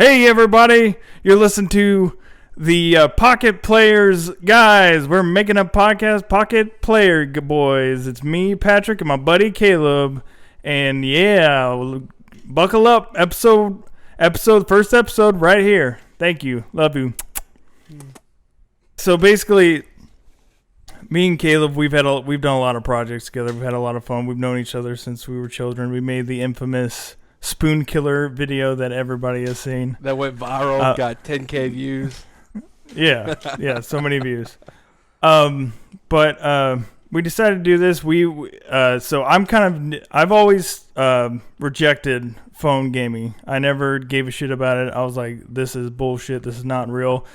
Hey everybody, you're listening to the Pocket Players guys. We're making a podcast, Pocket Player boys. It's me, Patrick, and my buddy Caleb. And yeah, buckle up, first episode right here. Thank you, love you. So basically, me and Caleb, we've done a lot of projects together. We've had a lot of fun. We've known each other since we were children. We made the infamous Spoon Killer video that everybody has seen. That went viral, got 10K views. Yeah, so many views. But we decided to do this. So I've always rejected phone gaming. I never gave a shit about it. I was like, this is bullshit. This is not real.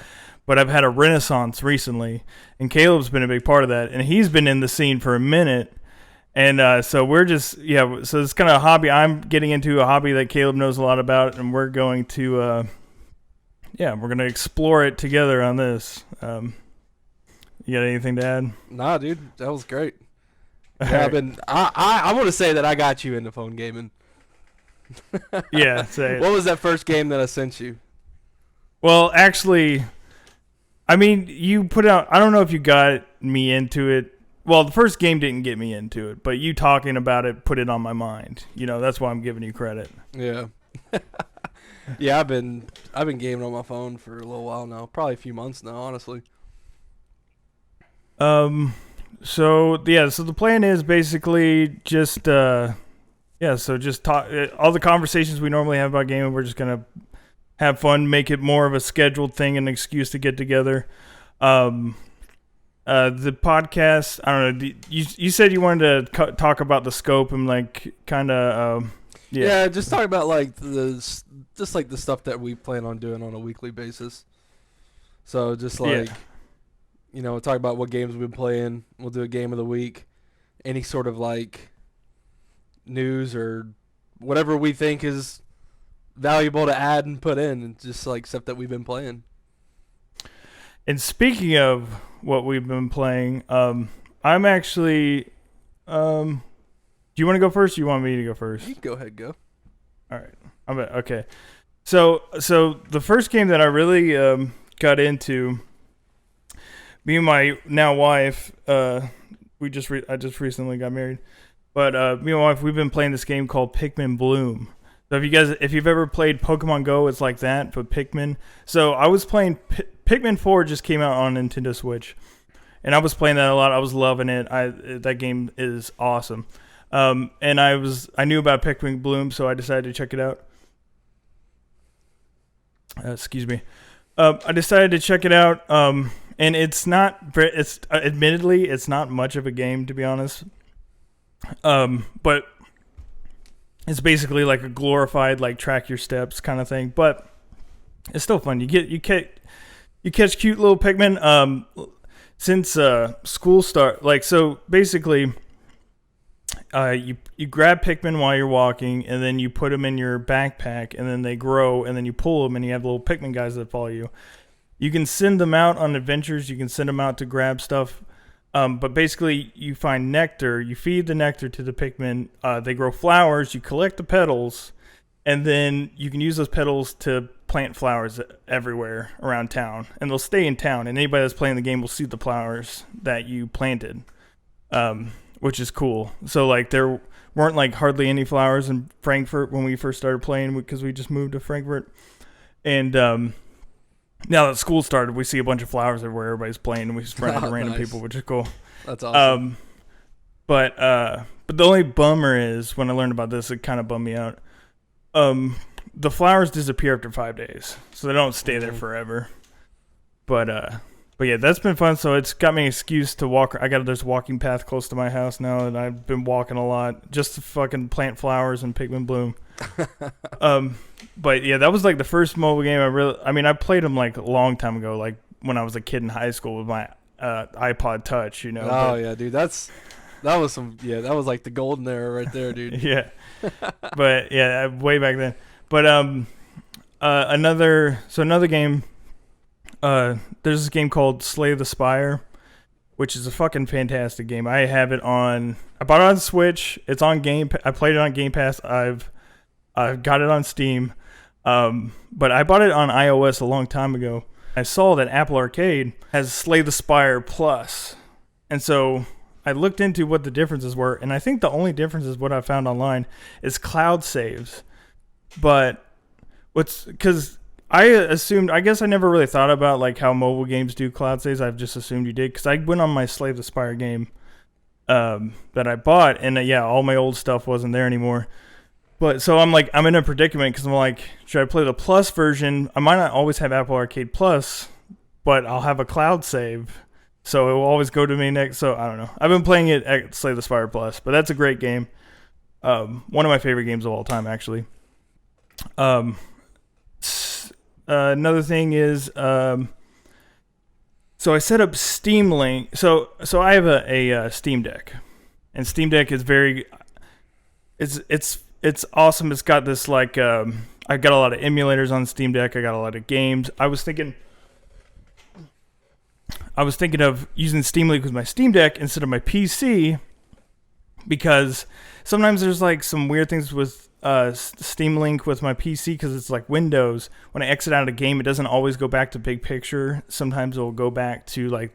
But I've had a renaissance recently, and Caleb's been a big part of that, and he's been in the scene for a minute. And so we're just, so it's kind of a hobby. I'm getting into a hobby that Caleb knows a lot about, and we're going to, we're going to explore it together on this. You got anything to add? Nah, dude, that was great. Yeah, I want to say that I got you into phone gaming. Yeah, say it. What was that first game that I sent you? Well, actually, I mean, you put out, I don't know if you got me into it. Well, the first game didn't get me into it, but you talking about it put it on my mind. You know, that's why I'm giving you credit. Yeah. Yeah, I've been gaming on my phone for a little while now. Probably a few months now, honestly. So the plan is basically just talk all the conversations we normally have about gaming, we're just going to have fun, make it more of a scheduled thing, an excuse to get together. The podcast, I don't know. You said you wanted to talk about the scope and like kind of, yeah, just talk about like the stuff that we plan on doing on a weekly basis. So just like, talk about what games we've been playing. We'll do a game of the week, any sort of like news or whatever we think is valuable to add and put in, and just like stuff that we've been playing. And speaking of what we've been playing, I'm actually, do you want to go first or you want me to go first? You can go ahead, go. All right. Okay. So the first game that I really got into, me and my now wife, I just recently got married, but me and my wife, we've been playing this game called Pikmin Bloom. So if you've ever played Pokemon Go, it's like that, but Pikmin. So I was playing Pikmin 4 just came out on Nintendo Switch, and I was playing that a lot. I was loving it. That game is awesome. And I knew about Pikmin Bloom, so I decided to check it out. Excuse me. I decided to check it out. And admittedly, it's not much of a game, to be honest. But it's basically like a glorified, like, track your steps kind of thing. But it's still fun. You catch cute little Pikmin. Since school start, so basically, you grab Pikmin while you're walking, and then you put them in your backpack, and then they grow, and then you pull them, and you have little Pikmin guys that follow you. You can send them out on adventures. You can send them out to grab stuff. But basically, you find nectar. You feed the nectar to the Pikmin. They grow flowers. You collect the petals, and then you can use those petals to plant flowers everywhere around town, and they'll stay in town. And anybody that's playing the game will see the flowers that you planted, which is cool. So like there weren't like hardly any flowers in Frankfurt when we first started playing because we just moved to Frankfurt. And now that school started, we see a bunch of flowers everywhere. Everybody's playing, and we just run into random people, which is cool. That's awesome. But the only bummer is when I learned about this, it kind of bummed me out. The flowers disappear after 5 days, so they don't stay there forever. But yeah, that's been fun. So it's got me an excuse to walk. I got this walking path close to my house now, and I've been walking a lot just to fucking plant flowers and Pikmin Bloom. But yeah, that was like the first mobile game I played them like a long time ago, like when I was a kid in high school with my iPod Touch, you know. Oh yeah, dude, that was like the golden era right there, dude. Yeah. But yeah, way back then. But another game. There's this game called Slay the Spire, which is a fucking fantastic game. I have it on. I bought it on Switch. It's on Game. I played it on Game Pass. I've got it on Steam. But I bought it on iOS a long time ago. I saw that Apple Arcade has Slay the Spire Plus. And so I looked into what the differences were, and I think the only difference is what I found online is cloud saves. But because I guess I never really thought about like how mobile games do cloud saves. I've just assumed you did, because I went on my Slay the Spire game that I bought, and all my old stuff wasn't there anymore. But so I'm in a predicament, because I'm like, should I play the Plus version? I might not always have Apple Arcade Plus, but I'll have a cloud save, so it will always go to me next. So I don't know. I've been playing it at Slay the Spire Plus, but that's a great game. One of my favorite games of all time, actually. Another thing is, so I set up Steam Link. So I have a Steam Deck, and Steam Deck is it's awesome. It's got this I got a lot of emulators on Steam Deck. I got a lot of games. I was thinking of using Steam Link with my Steam Deck instead of my PC, because sometimes there's like some weird things with Steam Link with my PC, because it's like Windows. When I exit out of a game, it doesn't always go back to big picture. Sometimes it'll go back to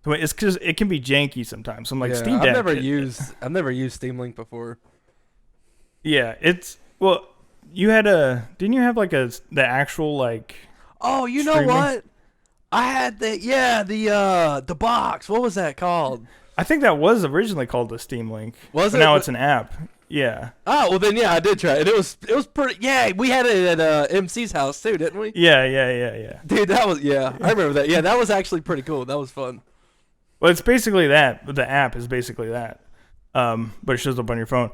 it's because it can be janky sometimes. So I'm like, Steam Deck. I've never used Steam Link before. Yeah, didn't you have the actual like? Oh, you know what? I had the box. What was that called? I think that was originally called the Steam Link. Was it? Now it's an app. Yeah. Oh, well then, I did try it. It was pretty. Yeah, we had it at MC's house too, didn't we? Yeah. Dude, I remember that. Yeah, that was actually pretty cool. That was fun. Well, it's basically that. The app is basically that. But it shows up on your phone.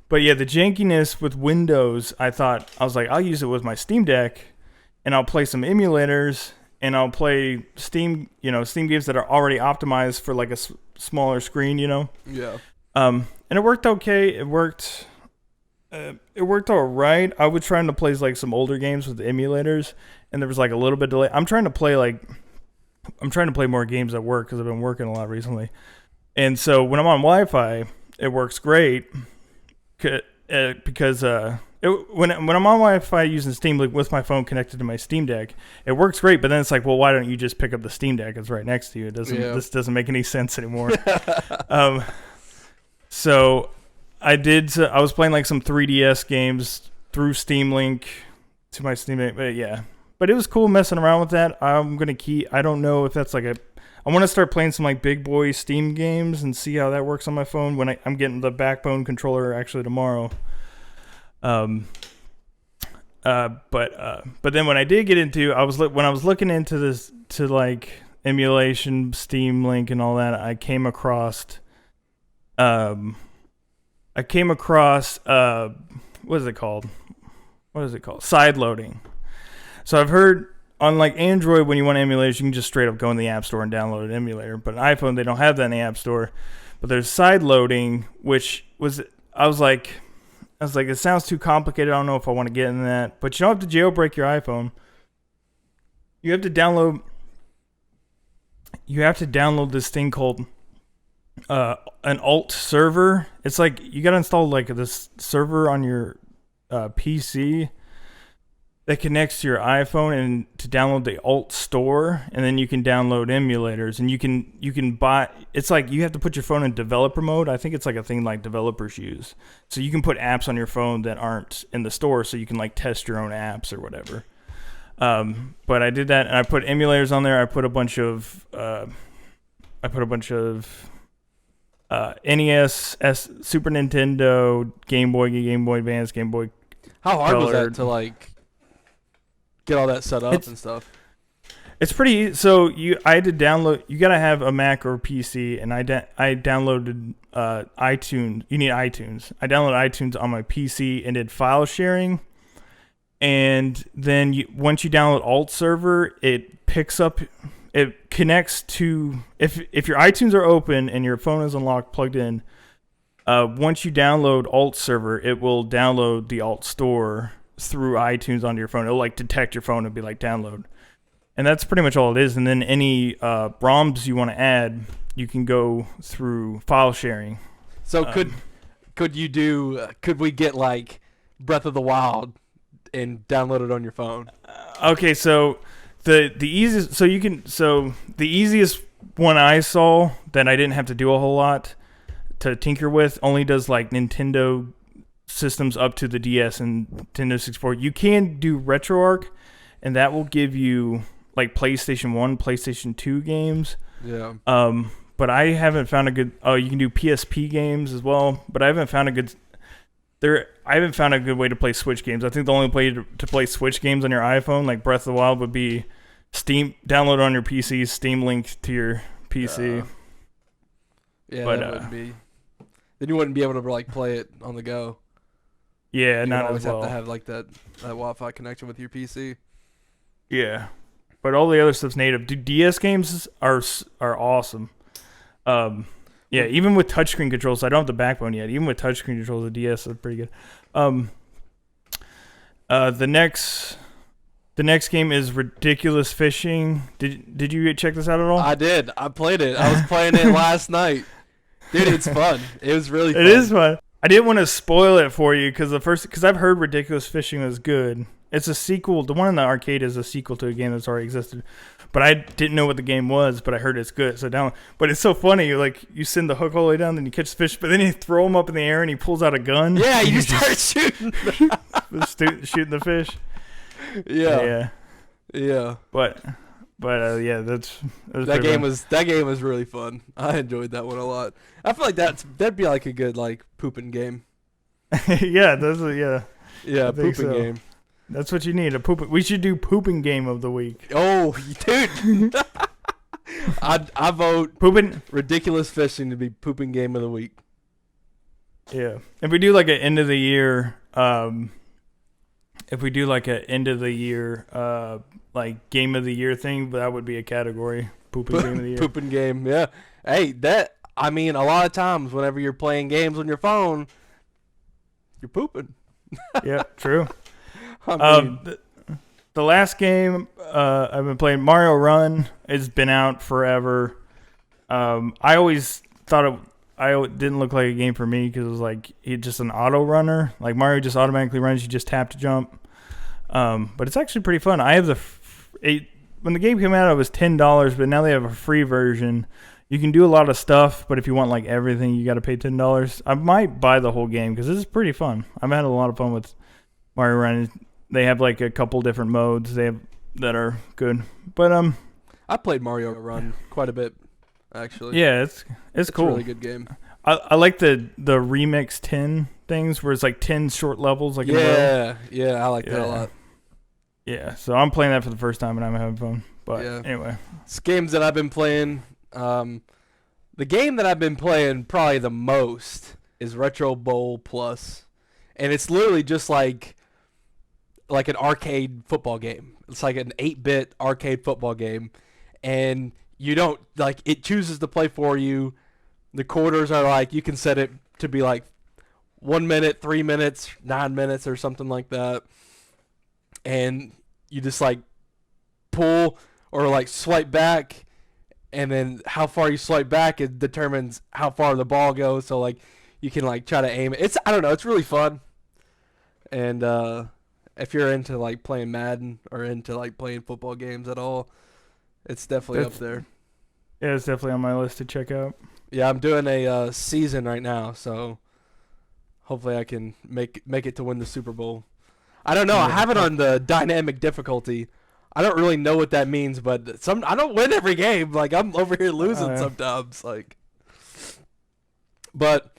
But yeah, the jankiness with Windows, I was like, I'll use it with my Steam Deck, and I'll play some emulators, and I'll play Steam games that are already optimized for like a smaller screen, Yeah. And it worked okay. It worked all right. I was trying to play like some older games with the emulators, and there was like a little bit of delay. I'm trying to play more games at work, because I've been working a lot recently. And so when I'm on Wi-Fi, it works great. Because when I'm on Wi-Fi using Steam Link with my phone connected to my Steam Deck, it works great. But then it's like, well, why don't you just pick up the Steam Deck? It's right next to you. This doesn't make any sense anymore. So I was playing like some 3DS games through Steam Link to my Steam Deck. But it was cool messing around with that. I don't know if that's I want to start playing some like big boy Steam games and see how that works on my phone when I'm getting the Backbone controller actually tomorrow. But then when I did get into, when I was looking into this to like emulation, Steam Link, and all that, I came across what is it called? Side loading. So I've heard, on like Android, when you want emulation, you can just straight up go in the App Store and download an emulator. But on iPhone, they don't have that in the App Store. But there's side loading, which I was like, it sounds too complicated. I don't know if I want to get in that. But you don't have to jailbreak your iPhone. You have to download this thing called an alt server. It's like you got to install like this server on your PC that connects to your iPhone, and to download the alt store, and then you can download emulators, and you can buy. It's like you have to put your phone in developer mode. I think it's like a thing like developers use, so you can put apps on your phone that aren't in the store, so you can like test your own apps or whatever. But I did that, and I put emulators on there. I put a bunch of NES, Super Nintendo, Game Boy Advance, Game Boy. How hard was Colored. that to like get all that set up and stuff? It's pretty. So I had to download. You gotta have a Mac or a PC, and I downloaded iTunes. You need iTunes. I downloaded iTunes on my PC and did file sharing. And then once you download Alt Server, it picks up. It connects to if your iTunes are open and your phone is unlocked, plugged in. Once you download Alt Server, it will download the Alt Store through iTunes onto your phone. It'll like detect your phone and be like download, and that's pretty much all it is. And then any ROMs you want to add, you can go through file sharing. So could we get like Breath of the Wild and download it on your phone. Okay, so the easiest the easiest one I saw that I didn't have to do a whole lot to tinker with only does like Nintendo systems up to the DS and Nintendo 64. You can do RetroArch, and that will give you like PlayStation 1, PlayStation 2 games. Yeah. But I haven't found a good. Oh, you can do PSP games as well, but I haven't found a good. I haven't found a good way to play Switch games. I think the only way to play Switch games on your iPhone, like Breath of the Wild, would be Steam. Download it on your PC, Steam link to your PC. Yeah, But, that wouldn't be. Then you wouldn't be able to like play it on the go. Yeah, You not would always as well. have to have like that Wi-Fi connection with your PC. Yeah, but all the other stuff's native. Dude, DS games are awesome. Yeah, even with touchscreen controls, I don't have the backbone yet. Even with touchscreen controls, the DS is pretty good. The next game is Ridiculous Fishing. Did you check this out at all? I did. I played it. I was playing it last night. Dude, it's fun. It was really fun. It is fun. I didn't want to spoil it for you because I've heard Ridiculous Fishing was good. It's a sequel. The one in the arcade is a sequel to a game that's already existed. But I didn't know what the game was, but I heard it's good. So but it's so funny. Like you send the hook all the way down, then you catch the fish, but then you throw him up in the air and he pulls out a gun. Yeah, you start shooting. Shooting the fish. Yeah. But yeah, that game was really fun. I enjoyed that one a lot. I feel like that'd be like a good like pooping game. Yeah, Yeah, pooping so. game. That's what you need. We should do pooping game of the week. Oh, dude. I vote pooping Ridiculous Fishing to be pooping game of the week. Yeah. If we do like an end of the year like game of the year thing, that would be a category. Pooping game of the year. Pooping game, yeah. Hey, a lot of times whenever you're playing games on your phone, you're pooping. Yeah, true. I mean, the last game I've been playing, Mario Run, it's been out forever. I always thought it didn't look like a game for me because it was like just an auto runner. Like Mario just automatically runs, you just tap to jump. But it's actually pretty fun. I have when the game came out, it was $10, but now they have a free version. You can do a lot of stuff, but if you want like everything, you got to pay $10. I might buy the whole game because this is pretty fun. I've had a lot of fun with Mario Run. They have like a couple different modes that are good. But I played Mario Run quite a bit, actually. Yeah, it's cool. A really good game. I like the remix 10 things where it's like 10 short levels. Like yeah, I like that a lot. Yeah, so I'm playing that for the first time and I'm having fun. But anyway, it's games that I've been playing. The game that I've been playing probably the most is Retro Bowl Plus, and it's literally just like an arcade football game. It's like an 8-bit arcade football game, and you don't like it chooses to play for you. The quarters are like you can set it to be like 1 minute, 3 minutes, 9 minutes, or something like that, and you just like pull or like swipe back, and then how far you swipe back it determines how far the ball goes. So like you can like try to aim it. I don't know. It's really fun, and if you're into like playing Madden or into like playing football games at all, it's definitely up there. Yeah, it's definitely on my list to check out. Yeah, I'm doing a season right now, so hopefully I can make it to win the Super Bowl. I don't know. I have it on the dynamic difficulty. I don't really know what that means, but I don't win every game. Like I'm over here losing sometimes. Like, but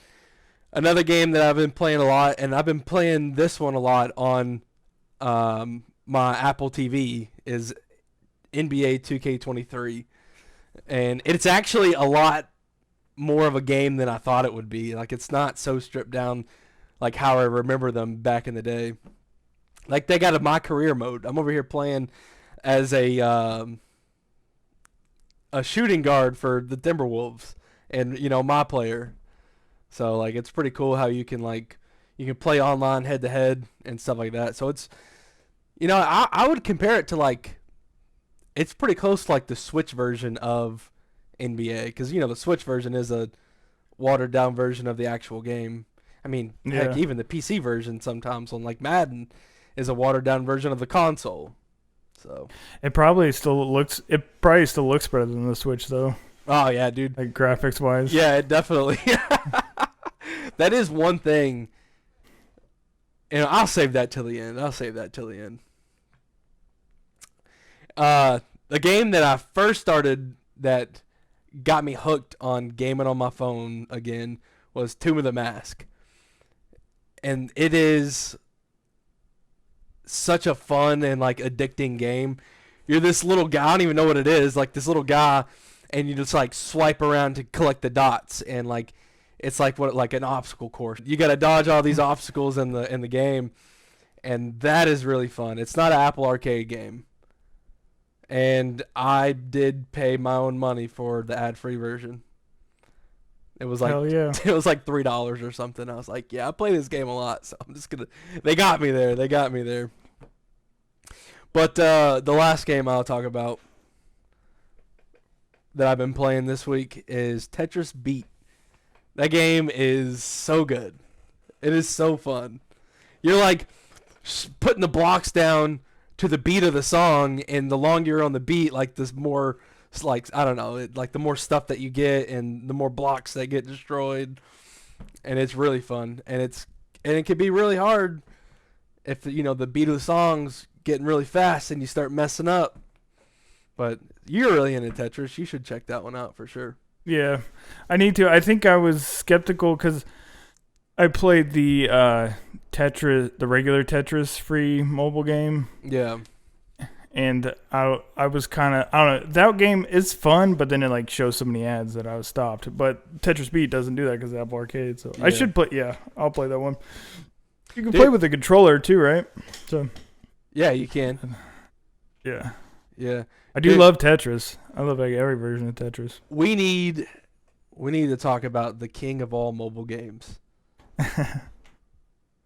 another game that I've been playing a lot, and I've been playing this one a lot on my Apple TV, is NBA 2K23, and it's actually a lot more of a game than I thought it would be. Like it's not so stripped down like how I remember them back in the day. Like they got a My Career mode. I'm over here playing as a shooting guard for the Timberwolves, and my player. So like it's pretty cool how you can play online head to head and stuff like that. So it's I would compare it to like it's pretty close to like the Switch version of NBA, because the Switch version is a watered down version of the actual game. I mean, heck, even the PC version sometimes on like Madden is a watered down version of the console. So It probably still looks better than the Switch though, oh yeah, dude. like graphics wise. Yeah, it definitely. That is one thing. And I'll save that till the end. The game that I first started that got me hooked on gaming on my phone again was Tomb of the Mask. And it is such a fun and like addicting game. You're this little guy, I don't even know what it is, like this little guy, and you just like swipe around to collect the dots, and like it's like an obstacle course. You got to dodge all these obstacles in the game, and that is really fun. It's not an Apple Arcade game. And I did pay my own money for the ad-free version. It was like Hell yeah. it was like $3 or something. I was like, yeah, I play this game a lot, so I'm just gonna. They got me there. But the last game I'll talk about that I've been playing this week is Tetris Beat. That game is so good. It is so fun. You're like putting the blocks down to the beat of the song, and the longer you're on the beat, like this more, like I don't know, like the more stuff that you get, and the more blocks that get destroyed, and it's really fun, and it can be really hard if the beat of the song's getting really fast and you start messing up. But you're really into Tetris. You should check that one out for sure. Yeah, I need to. I think I was skeptical because I played the Tetris, the regular Tetris free mobile game. Yeah. And I was kind of, I don't know, that game is fun, but then it like shows so many ads that I was stopped. But Tetris Beat doesn't do that because of Apple Arcade. So yeah. I should play. Yeah, I'll play that one. You can play with the controller too, right? So. Yeah, you can. Yeah. Yeah. I do love Tetris. I love like every version of Tetris. We need to talk about the king of all mobile games.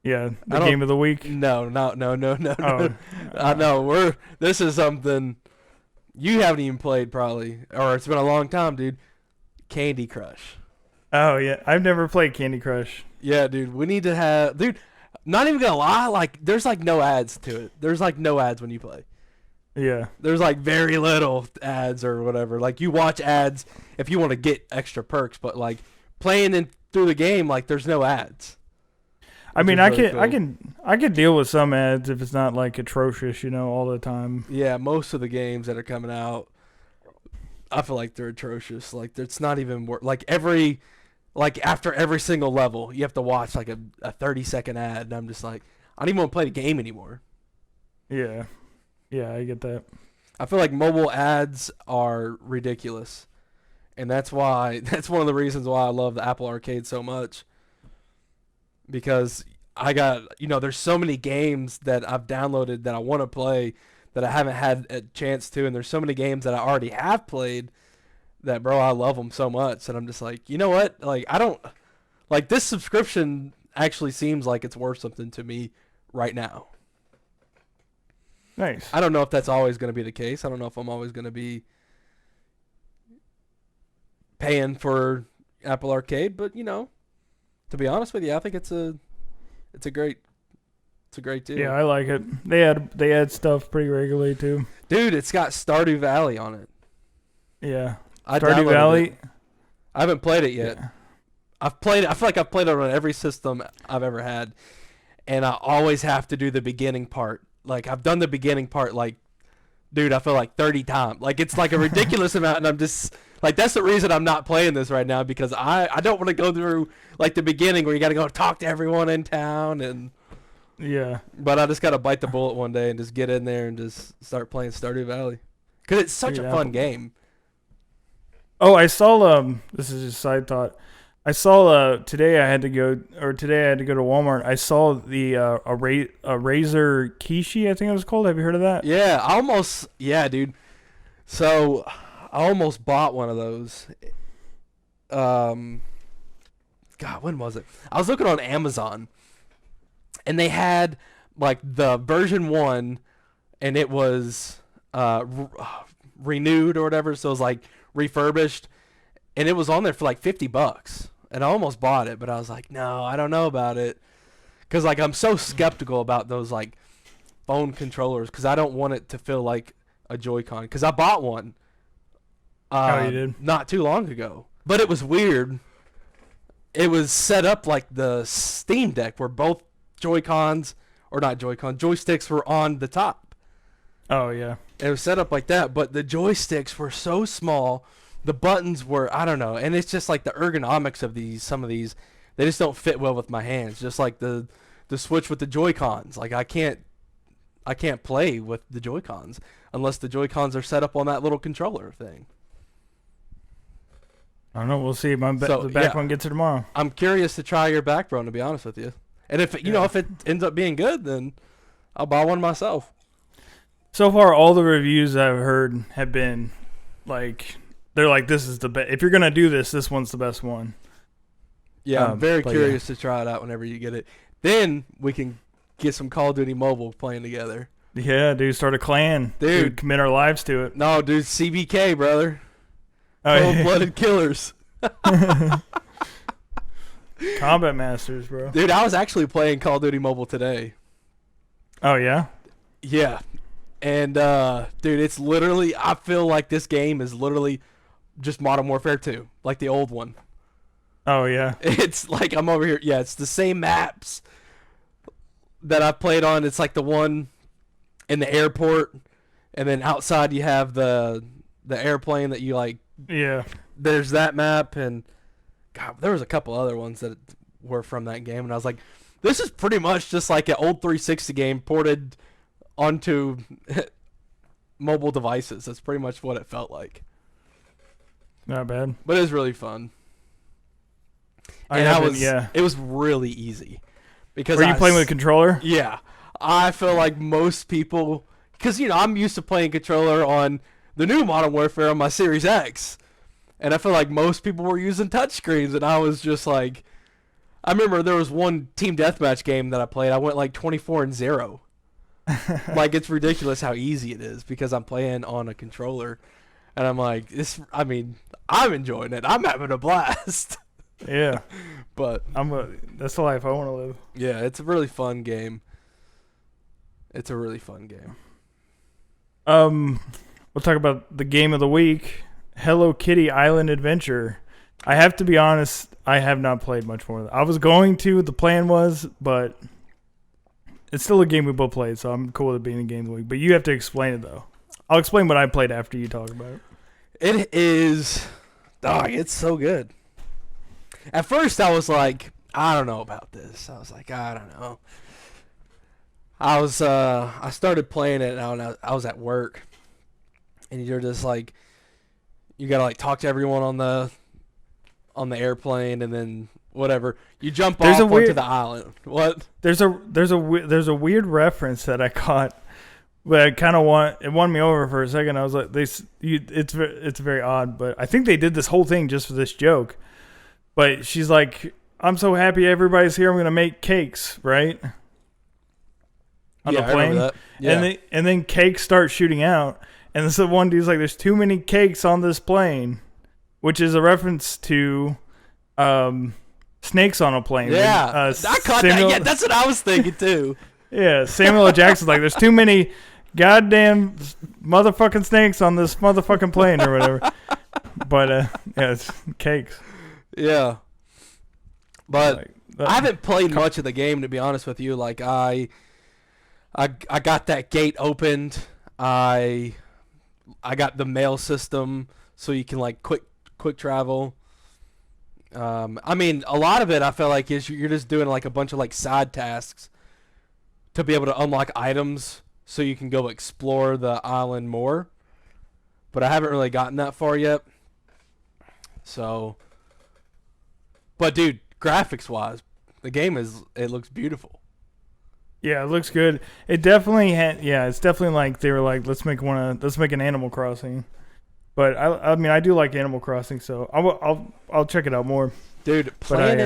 Yeah, the game of the week. No. Oh. I know this is something you haven't even played probably, or it's been a long time, dude. Candy Crush. Oh yeah, I've never played Candy Crush. Yeah, dude. We need to have, dude. Not even gonna lie, like there's like no ads to it. There's like no ads when you play. Yeah. There's like very little ads or whatever. Like you watch ads if you want to get extra perks, but like playing through the game, like there's no ads. I mean, I can deal with some ads if it's not like atrocious, all the time. Yeah, most of the games that are coming out, I feel like they're atrocious. Like it's not even like after every single level, you have to watch like a 30-second ad, and I'm just like, I don't even want to play the game anymore. Yeah. Yeah, I get that. I feel like mobile ads are ridiculous. And that's one of the reasons why I love the Apple Arcade so much. Because I got, there's so many games that I've downloaded that I want to play that I haven't had a chance to. And there's so many games that I already have played that, bro, I love them so much. And I'm just like, you know what? Like, this subscription actually seems like it's worth something to me right now. Nice. I don't know if that's always going to be the case. I don't know if I'm always going to be paying for Apple Arcade, but to be honest with you, I think it's a great deal. Yeah, I like it. They add stuff pretty regularly too. Dude, it's got Stardew Valley on it. Yeah. Stardew Valley. I haven't played it yet. Yeah. I've played it. I feel like I've played it on every system I've ever had, and I always have to do the beginning part. Like I've done the beginning part, like, dude, I feel like 30 times. Like it's like a ridiculous amount, and I'm just like, that's the reason I'm not playing this right now, because I don't want to go through like the beginning where you got to go talk to everyone in town, and yeah. But I just got to bite the bullet one day and just get in there and just start playing Stardew Valley, because it's such a fun game. Oh, I saw this is just a side thought. I saw today I had to go to Walmart. I saw the a Razer Kishi, I think it was called. Have you heard of that? Yeah, dude. So I almost bought one of those. God, when was it? I was looking on Amazon, and they had like the version 1, and it was renewed or whatever, so it was like refurbished, and it was on there for like $50. And I almost bought it, but I was like, no, I don't know about it, because like I'm so skeptical about those like phone controllers because I don't want it to feel like a Joy-Con. Because I bought one. You did? Not too long ago, but it was weird. It was set up like the Steam Deck, where both Joy-Cons, or not Joy-Con, joysticks were on the top. Oh yeah. It was set up like that, but the joysticks were so small. The buttons were, I don't know, and it's just like the ergonomics of some of these, they just don't fit well with my hands. Just like the Switch with the Joy-Cons, like I can't play with the Joy-Cons unless the Joy-Cons are set up on that little controller thing. I don't know. We'll see. The back one gets it tomorrow. I'm curious to try your Backbone, to be honest with you. And if if it ends up being good, then I'll buy one myself. So far, all the reviews I've heard have been like, they're like, this is the best. If you're gonna do this, this one's the best one. Yeah, I'm very curious to try it out whenever you get it. Then we can get some Call of Duty Mobile playing together. Yeah, dude, start a clan. Dude, commit our lives to it. No, dude, CBK, brother. Oh, Cold-blooded killers. Combat Masters, bro. Dude, I was actually playing Call of Duty Mobile today. Oh, yeah? Yeah. And, dude, it's literally, I feel like this game is literally just Modern Warfare 2, like the old one. Oh, yeah. It's like I'm over here. Yeah, it's the same maps that I played on. It's like the one in the airport, and then outside you have the airplane that you like. Yeah. There's that map, and God, there was a couple other ones that were from that game, and I was like, this is pretty much just like an old 360 game ported onto mobile devices. That's pretty much what it felt like. Not bad. But it was really fun. It was really easy. Because were you playing with a controller? Yeah. I feel like most people, because, I'm used to playing controller on the new Modern Warfare on my Series X. And I feel like most people were using touchscreens, and I was just like, I remember there was one team deathmatch game that I played. I went like 24-0. Like, it's ridiculous how easy it is because I'm playing on a controller. And I'm like, I'm enjoying it. I'm having a blast. Yeah. But that's the life I want to live. Yeah, it's a really fun game. We'll talk about the game of the week, Hello Kitty Island Adventure. I have to be honest, I have not played much more. I was going to, the plan was, but it's still a game we both played, so I'm cool with it being a game of the week. But you have to explain it, though. I'll explain what I played after you talk about it. It is, it's so good. At first, I was like, I don't know about this. I was like, I don't know. I started playing it, and I was at work, and you're just like, you gotta like talk to everyone on the airplane, and then whatever, you jump off onto the island. What? There's a weird reference that I caught, but I kind of it won me over for a second. I was like, it's very odd, but I think they did this whole thing just for this joke. But she's like, I'm so happy everybody's here. I'm going to make cakes, right? On the plane. I remember that. Yeah. And then cakes start shooting out. And so one dude's like, there's too many cakes on this plane, which is a reference to Snakes on a Plane. Yeah. I caught that. Yeah, that's what I was thinking, too. Yeah, Samuel L. Jackson's like, there's too many goddamn motherfucking snakes on this motherfucking plane or whatever. But, yeah, it's cakes. Yeah, but I haven't played much of the game, to be honest with you. Like I got that gate opened. I got the mail system, so you can like quick travel. A lot of it I feel like is you're just doing like a bunch of like side tasks to be able to unlock items, so you can go explore the island more. But I haven't really gotten that far yet. So. But dude, graphics-wise, the game it looks beautiful. Yeah, it looks good. It definitely it's definitely like they were like, let's make an Animal Crossing. But I do like Animal Crossing, so I'll check it out more. Dude, playing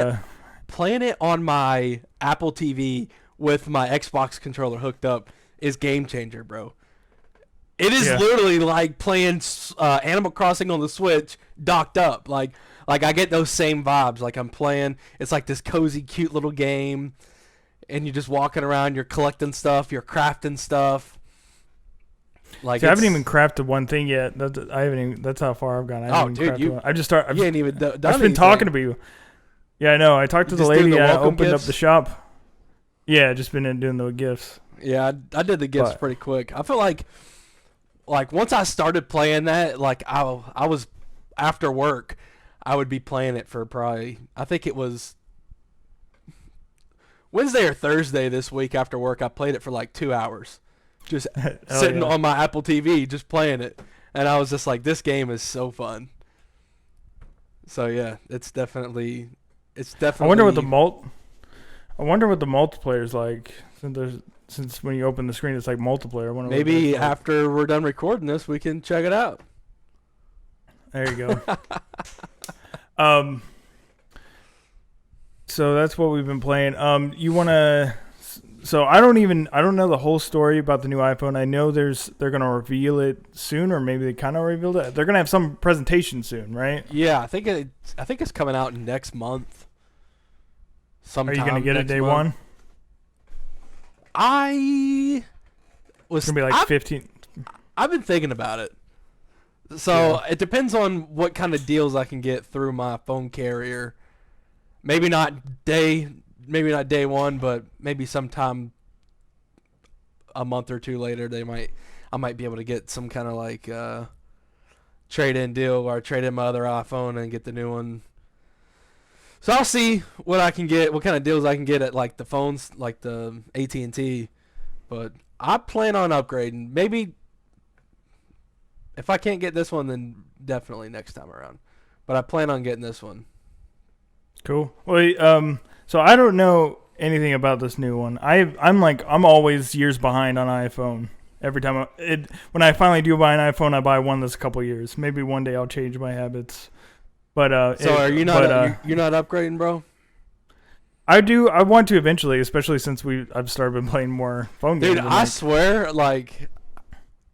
it on my Apple TV with my Xbox controller hooked up is game changer, bro. It is literally like playing Animal Crossing on the Switch docked up. Like I get those same vibes. Like I'm playing, it's like this cozy, cute little game. and you're just walking around. You're collecting stuff. You're crafting stuff. Like See, I haven't even crafted one thing yet. I haven't even. That's how far I've gone. I haven't dude, even crafted one. I just start. You ain't even done I've been anything. talking to you. Yeah, I know. I talked to the just doing lady. the I welcome opened gifts? up the shop. Yeah, just been in doing the gifts. Yeah, I did the gifts But- pretty quick. I feel like once I started playing that, like I was after work, I would be playing it for probably, I think it was Wednesday or Thursday this week after work. I played it for like 2 hours, just sitting yeah. on my Apple TV, just playing it, and I was just like, this game is so fun. So yeah, it's definitely. I wonder what the multiplayer's like. Since when you open the screen, it's like multiplayer. I wonder what Maybe that's like. after we're done recording this, we can check it out. There you go. So that's what we've been playing. You wanna? So I don't know the whole story about the new iPhone. I know they're gonna reveal it soon, or maybe they kind of revealed it. They're gonna have some presentation soon, right? Yeah, I think it's coming out next month. Are Sometime you gonna get it next day month. one? I was It's gonna be like 15. I've been thinking about it. So Yeah. it depends on what kind of deals I can get through my phone carrier. Maybe not day one, but maybe sometime a month or two later I might be able to get some kind of like trade-in deal where I trade in my other iPhone and get the new one. So I'll see what I can get, what kind of deals I can get at like the phones, like the AT&T. But I plan on upgrading. Maybe if I can't get this one, then definitely next time around. But I plan on getting this one. Cool. Well, so I don't know anything about this new one. I'm always years behind on iPhone. Every time when I finally do buy an iPhone, I buy one that's a couple years. Maybe one day I'll change my habits. But So are you not you're not upgrading, bro? I do. I want to eventually, especially since I've started been playing more phone games. Dude, I swear, like,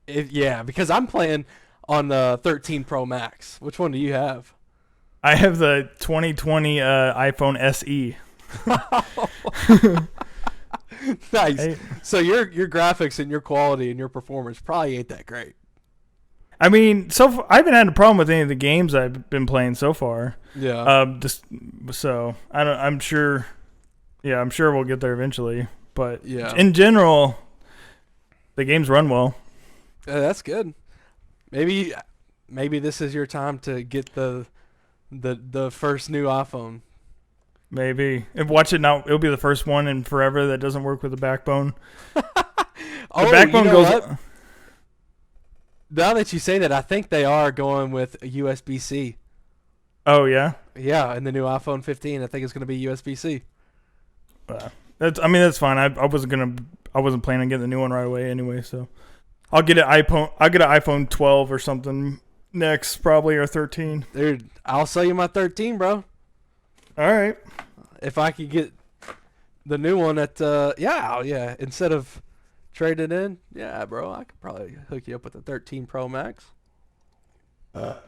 because I'm playing on the 13 Pro Max. Which one do you have? I have the 2020 iPhone SE. Nice. Hey. So your graphics and your quality and your performance probably ain't that great. I mean, I haven't had a problem with any of the games I've been playing so far. Yeah. Just so I'm sure. Yeah, I'm sure we'll get there eventually. But Yeah. in general, the games run well. That's good. Maybe this is your time to get the first new iPhone. Maybe and watch it now. It'll be the first one in forever that doesn't work with the backbone. The backbone you know goes. what? Now that you say that, I think they are going with a USB-C. Oh yeah. Yeah, in the new iPhone 15, I think it's going to be USB-C. That's fine. I wasn't planning on getting the new one right away anyway. So I'll get an iPhone 12 or something next, probably, or 13. Dude, I'll sell you my 13, bro. All right. If I could get the new one at yeah, instead of trading in, yeah, bro, I could probably hook you up with the 13 Pro Max. But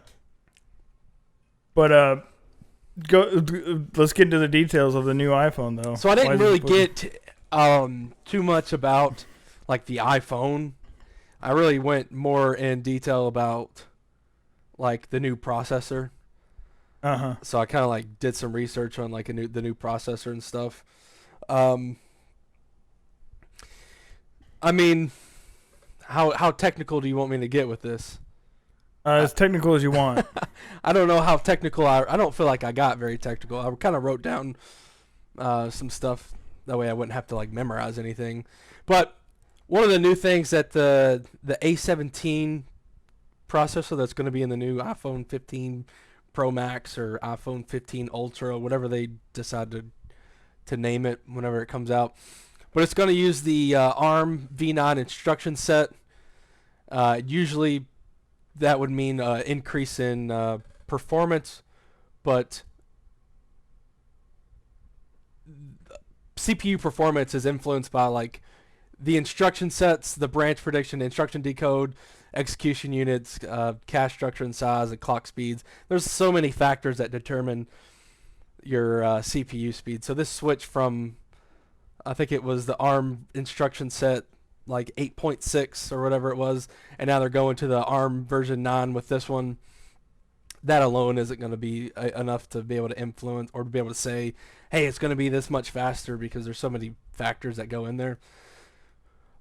let's get into the details of the new iPhone though. So I didn't really get too much about like the iPhone. I really went more in detail about like the new processor. Uh-huh. So I kind of like did some research on like the new processor and stuff. I mean, how technical do you want me to get with this? As technical as you want. I don't know how technical I don't feel like I got very technical. I kind of wrote down some stuff that way I wouldn't have to like memorize anything. But one of the new things that the A17 processor that's going to be in the new iPhone 15 Pro Max or iPhone 15 Ultra, whatever they decide to name it whenever it comes out. But it's going to use the ARM V9 instruction set. Usually that would mean increase in performance, but CPU performance is influenced by like the instruction sets, the branch prediction, instruction decode, execution units, cache structure and size, and clock speeds. There's so many factors that determine your CPU speed. So this switch from I think it was the ARM instruction set like 8.6 or whatever it was, and now they're going to the ARM version 9 with this one. That alone isn't going to be enough to be able to influence or to be able to say, hey, it's going to be this much faster, because there's so many factors that go in there.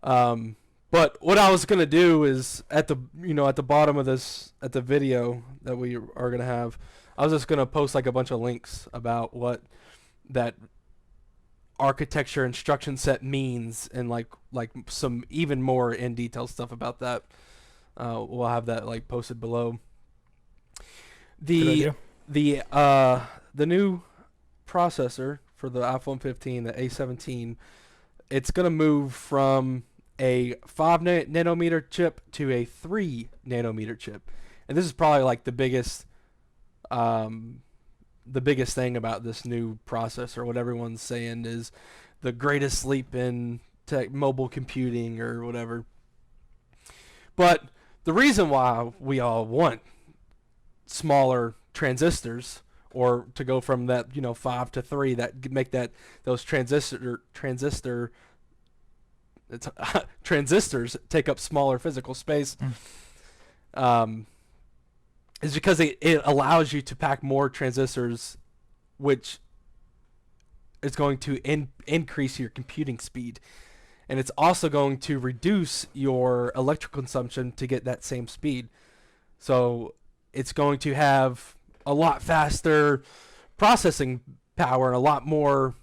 But what I was going to do is at the bottom of this, at the video that we are going to have, I was just going to post like a bunch of links about what that architecture instruction set means, and like some even more in detail stuff about that. We'll have that like posted below. The new processor for the iPhone 15, the A17, it's going to move from a 5 nanometer chip to a 3 nanometer chip. And this is probably like the biggest thing about this new processor. What everyone's saying is the greatest leap in mobile computing or whatever. But the reason why we all want smaller transistors, or to go from that 5 to 3, that make those transistors take up smaller physical space, is because it allows you to pack more transistors, which is going to increase your computing speed, and it's also going to reduce your electrical consumption to get that same speed. So it's going to have a lot faster processing power and a lot more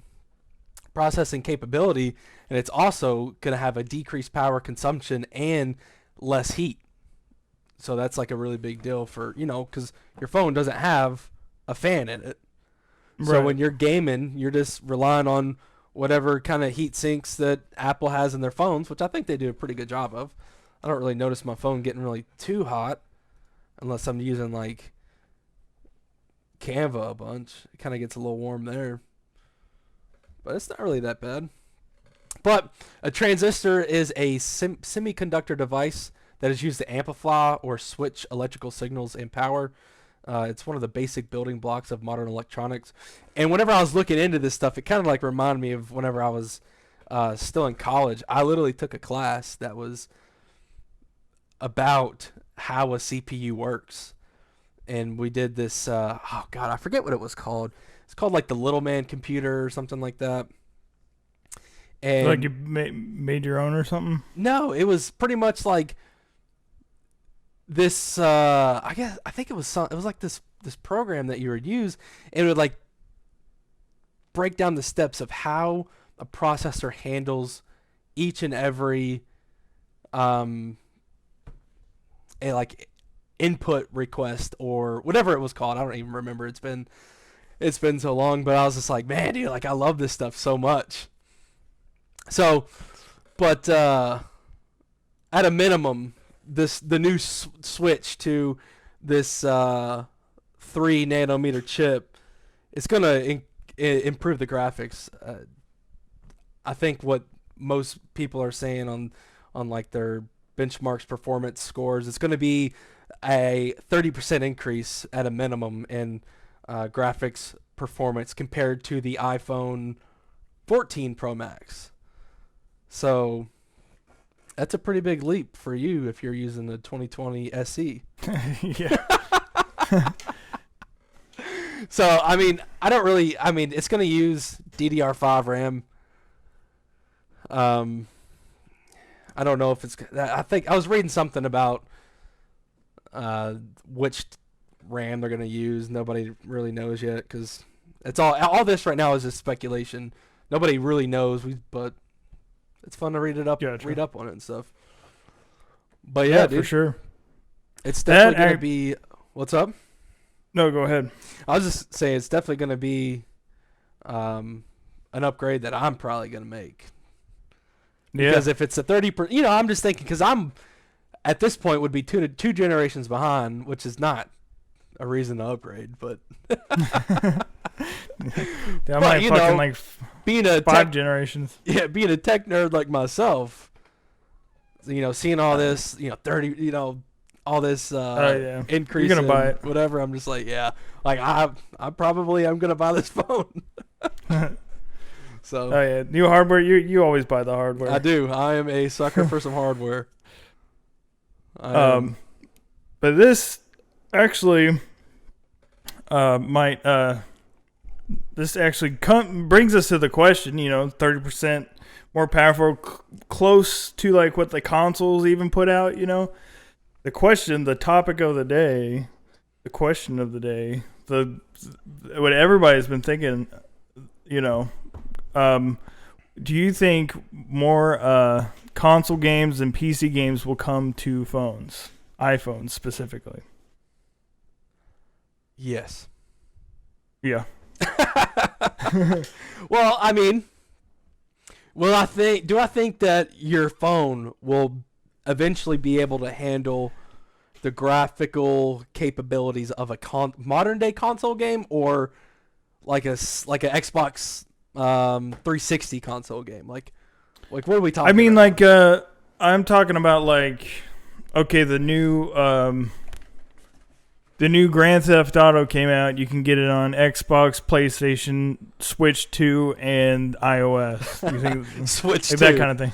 processing capability, and it's also going to have a decreased power consumption and less heat. So that's like a really big deal for, because your phone doesn't have a fan in it. Right. So when you're gaming, you're just relying on whatever kind of heat sinks that Apple has in their phones, which I think they do a pretty good job of. I don't really notice my phone getting really too hot unless I'm using like Canva a bunch. It kind of gets a little warm there, but it's not really that bad. But a transistor is a semiconductor device that is used to amplify or switch electrical signals and power. It's one of the basic building blocks of modern electronics. And whenever I was looking into this stuff, it kind of like reminded me of whenever I was still in college. I literally took a class that was about how a CPU works. And we did this, I forget what it was called. It's called like the Little Man computer or something like that. And like you made your own or something? No, it was pretty much like this. I think it was like this program that you would use, and it would like break down the steps of how a processor handles each and every like input request or whatever it was called. I don't even remember. It's been so long, but I was just like, man, dude, like I love this stuff so much. So, but at a minimum, the new switch to this 3 nanometer chip, it's gonna improve the graphics. I think what most people are saying on like their benchmarks performance scores, it's gonna be a 30% increase at a minimum in graphics performance compared to the iPhone 14 Pro Max. So that's a pretty big leap for you if you're using the 2020 SE. Yeah. So, it's going to use DDR5 RAM. I don't know if it's... I think I was reading something about which RAM they're going to use. Nobody really knows yet, because it's all this right now is just speculation. Nobody really knows, but it's fun to read up on it and stuff. But yeah, dude, for sure. It's definitely going to be... What's up? No, go ahead. I was just saying it's definitely going to be an upgrade that I'm probably going to make. Yeah. Because if it's a 30%, I'm just thinking, because I'm at this point would be two generations behind, which is not a reason to upgrade, but being a 5 generations. Yeah, being a tech nerd like myself, seeing all this, 30, all this increase. You're gonna buy it. Whatever. I'm just like, yeah, like I probably am gonna buy this phone. So Oh yeah, new hardware. You always buy the hardware. I do. I am a sucker for some hardware. But this actually might this actually brings us to the question. 30% more powerful, close to like what the consoles even put out. The question, the topic of the day, the question of the day, what everybody's been thinking. Do you think more console games and PC games will come to phones, iPhones specifically? Yes. Yeah. Well, I mean, do I think that your phone will eventually be able to handle the graphical capabilities of a modern day console game, or like a Xbox 360 console game? Like what are we talking? I mean, about? like, I'm talking about like, okay, the new Grand Theft Auto came out. You can get it on Xbox, PlayStation, Switch 2, and iOS. You think Switch like 2. that kind of thing?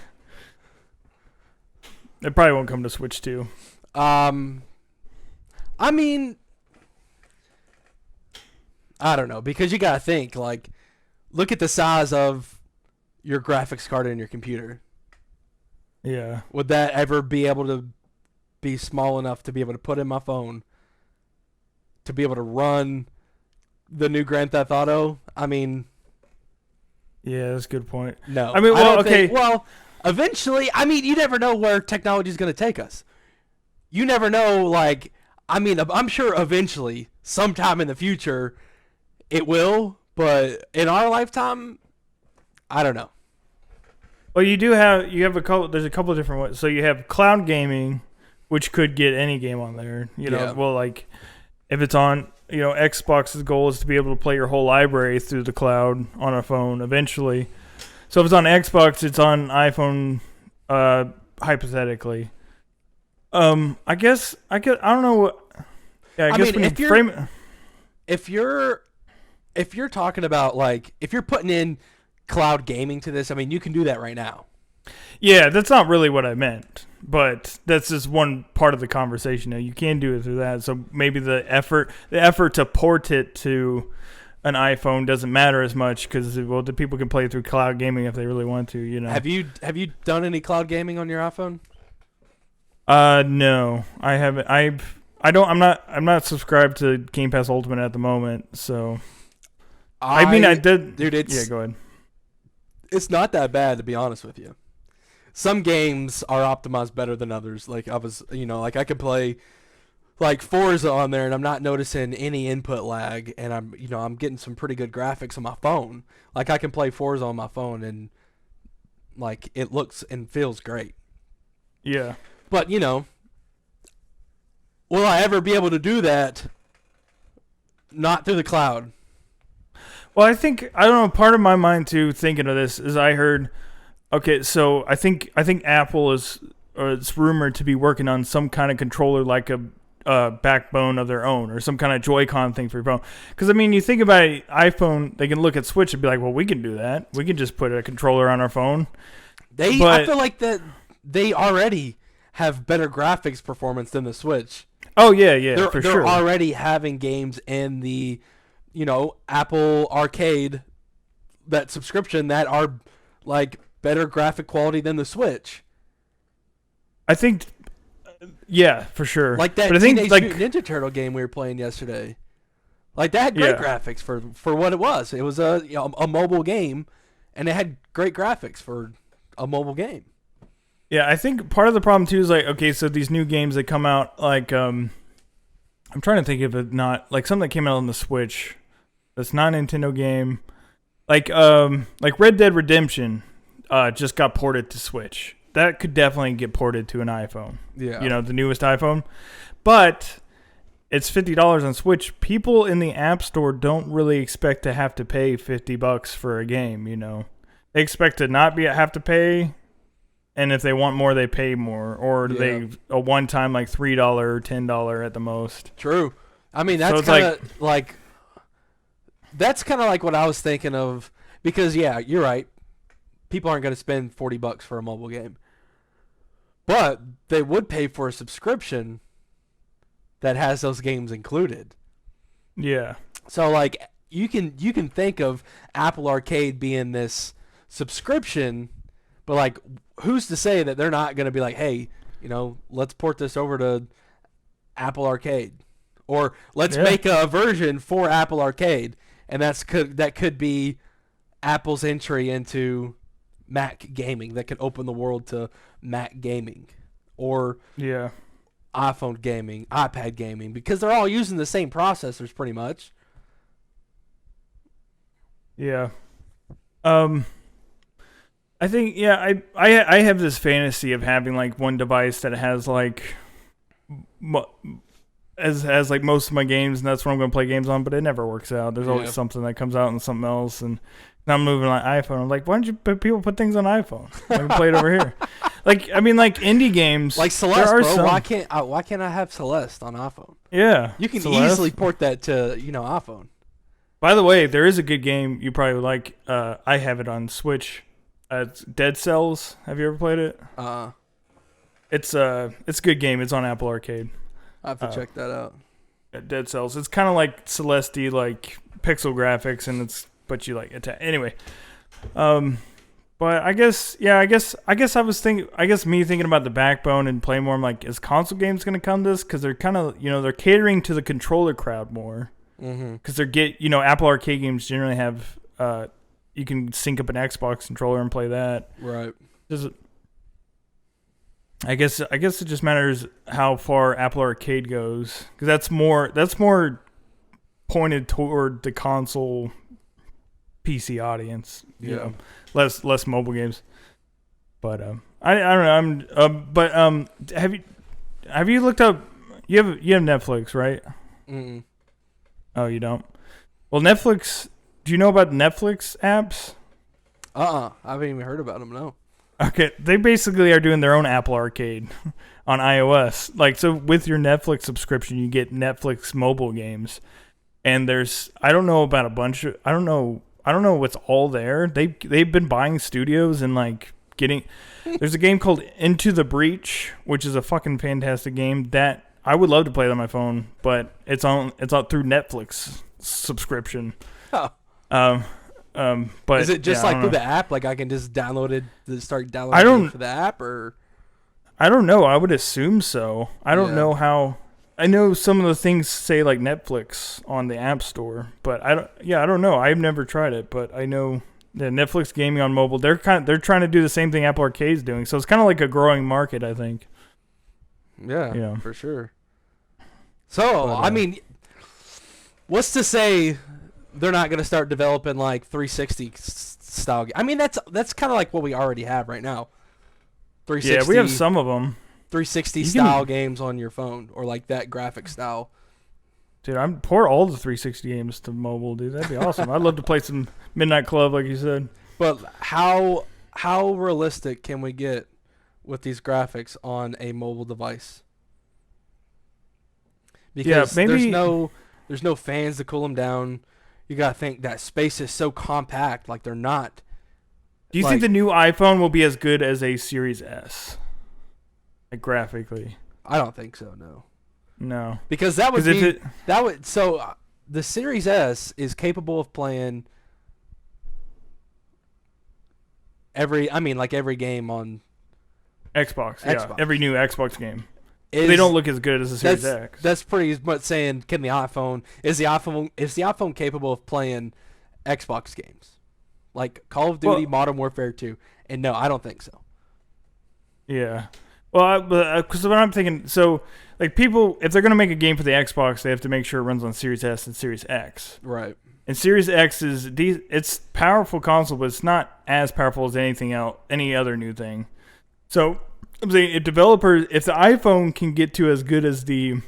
It probably won't come to Switch 2. I mean, I don't know, because you gotta think, like, look at the size of your graphics card in your computer. Yeah. Would that ever be able to be small enough to be able to put in my phone to be able to run the new Grand Theft Auto? I mean, Yeah, that's a good point. no. I mean, well, okay. Eventually, I mean, you never know where technology is going to take us. You never know, like, I mean, I'm sure eventually, sometime in the future, it will, but in our lifetime, I don't know. Well, you have a couple. There's a couple of different ways. So you have cloud gaming, which could get any game on there. Yeah. Well, like if it's on, Xbox's goal is to be able to play your whole library through the cloud on a phone eventually. So if it's on Xbox, it's on iPhone, hypothetically. I don't know what. Yeah, I guess mean, when you frame it. If you're talking about, like, if you're putting in cloud gaming to this, I mean, you can do that right now. Yeah, that's not really what I meant, but that's just one part of the conversation. Now you can do it through that. So maybe the effort to port it to an iPhone doesn't matter as much because the people can play through cloud gaming if they really want to. Have you done any cloud gaming on your iPhone? No, I haven't. I'm not subscribed to Game Pass Ultimate at the moment. So I did. Dude, yeah. Go ahead. It's not that bad, to be honest with you. Some games are optimized better than others. Like like I could play like Forza on there, and I'm not noticing any input lag, and I'm getting some pretty good graphics on my phone. Like I can play Forza on my phone, and like it looks and feels great. Yeah. But will I ever be able to do that? Not through the cloud. Well, I don't know. Part of my mind too, thinking of this, is I heard. Okay, so I think Apple it's rumored to be working on some kind of controller like a backbone of their own, or some kind of Joy-Con thing for your phone. Because I mean, you think about it, iPhone, they can look at Switch and be like, well, we can do that. We can just put a controller on our phone. I feel like that they already have better graphics performance than the Switch. Oh yeah, for sure. They're already having games in the Apple Arcade, that subscription, that are like better graphic quality than the Switch. I think, yeah, for sure. Like that Teenage Mutant Ninja Turtle game we were playing yesterday. Like that had great graphics for what it was. It was a mobile game, and it had great graphics for a mobile game. Yeah, I think part of the problem too is like, okay, so these new games that come out, like I'm trying to think of it, not like something that came out on the Switch that's not a Nintendo game, like Red Dead Redemption just got ported to Switch. That could definitely get ported to an iPhone. Yeah. The newest iPhone. But it's $50 on Switch. People in the App Store don't really expect to have to pay $50 for a game, They expect to not have to pay, and if they want more, they pay more. Or they a one-time like $3 or $10 at the most. True. I mean, that's kind of like what I was thinking of. Because yeah, you're right. People aren't going to spend $40 for a mobile game, but they would pay for a subscription that has those games included. Yeah. So like you can think of Apple Arcade being this subscription, but like who's to say that they're not going to be like, hey, let's port this over to Apple Arcade, or let's make a version for Apple Arcade, and that could be Apple's entry into Mac gaming that could open the world to Mac gaming, or iPhone gaming, iPad gaming, because they're all using the same processors pretty much. Yeah. I think I have this fantasy of having like one device that has like has like most of my games, and that's what I'm going to play games on, but it never works out. There's always something that comes out and something else, and now I'm moving on iPhone. I'm like, why don't you people put things on iPhone? I can play it over here. Like, I mean, like indie games. Like Celeste, bro. Why can't I have Celeste on iPhone? Yeah. You can easily port that to, iPhone. By the way, there is a good game you probably would like. I have it on Switch. It's Dead Cells. Have you ever played it? It's a good game. It's on Apple Arcade. I have to check that out. Dead Cells. It's kind of like Celeste, like pixel graphics, and but you like attack. Anyway, but I guess I was thinking. I guess me thinking about the backbone and playing more. I'm like, is console games going to come to this? Because they're kind of they're catering to the controller crowd more. Because Apple Arcade games generally have you can sync up an Xbox controller and play that. Right. I guess it just matters how far Apple Arcade goes, because that's more pointed toward the console PC audience. You know, less mobile games. But I don't know. Have you looked up? You have Netflix, right? Mm-mm. Oh, you don't? Well, Netflix. Do you know about Netflix apps? I haven't even heard about them. No. Okay, they basically are doing their own Apple Arcade on iOS. Like, so with your Netflix subscription, you get Netflix mobile games, and I don't know about a bunch of, I don't know what's all there. They've been buying studios and like getting. There's a game called Into the Breach, which is a fucking fantastic game that I would love to play it on my phone, but it's out through Netflix subscription. Oh. But is it just like through the app? Like I can just download it, start downloading for the app, or I don't know. I would assume so. I don't know how. I know some of the things say like Netflix on the App Store, but I don't know. I've never tried it, but I know that Netflix gaming on mobile, they're trying to do the same thing Apple Arcade's doing. So it's kind of like a growing market, I think. Yeah, for sure. So, I mean, what's to say they're not going to start developing like 360 style games? I mean, that's kind of like what we already have right now. 360. Yeah, we have some of them. 360 style games on your phone, or like that graphic style. Dude, I'm pour all the 360 games to mobile, dude. That'd be awesome. I'd love to play some Midnight Club, like you said. But how realistic can we get with these graphics on a mobile device? Because there's no fans to cool them down. You gotta think that space is so compact. Like they're not. Do you think the new iPhone will be as good as a Series S? Like graphically, I don't think so. No. Because so the Series S is capable of playing every game on Xbox. Xbox. Yeah, every new Xbox game. They don't look as good as the Series X. That's pretty much saying, is the iPhone capable of playing Xbox games like Call of Duty, Modern Warfare 2? And no, I don't think so. Yeah. Well, because what I'm thinking, so like people, if they're gonna make a game for the Xbox, they have to make sure it runs on Series S and Series X. Right. And Series X it's powerful console, but it's not as powerful as anything else, any other new thing. So I'm saying if the iPhone can get to as good as the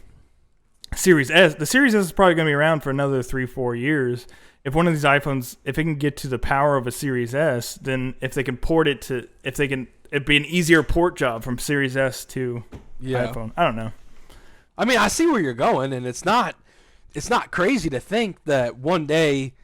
Series S, the Series S is probably going to be around for another 3-4 years. If one of these iPhones, if it can get to the power of a Series S, then if they can it'd be an easier port job from Series S to iPhone. I don't know. I mean, I see where you're going, and it's not crazy to think that one day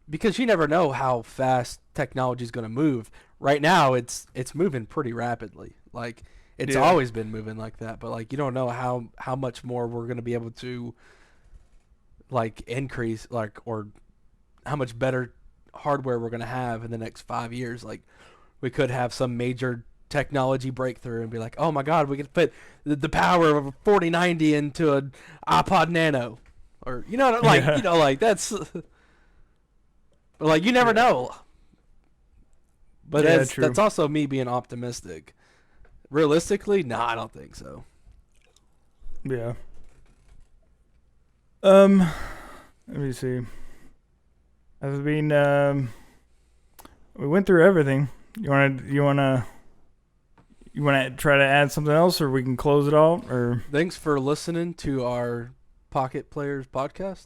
because you never know how fast technology is going to move. Right now, it's moving pretty rapidly. Like it's Yeah. always been moving like that, but like you don't know how much more we're going to be able to like increase or how much better hardware we're going to have in the next 5 years. Like we could have some major technology breakthrough and be like, oh my god, we could put the power of a 4090 into an iPod Nano, or like Yeah. like that's like you never Yeah. know. But Yeah, that's true. also me being optimistic. Realistically, no, I don't think so. Yeah. Let me see. I mean, we went through everything. You wanna try to add something else, or we can close it all, or Thanks for listening to our Pocket Players podcast.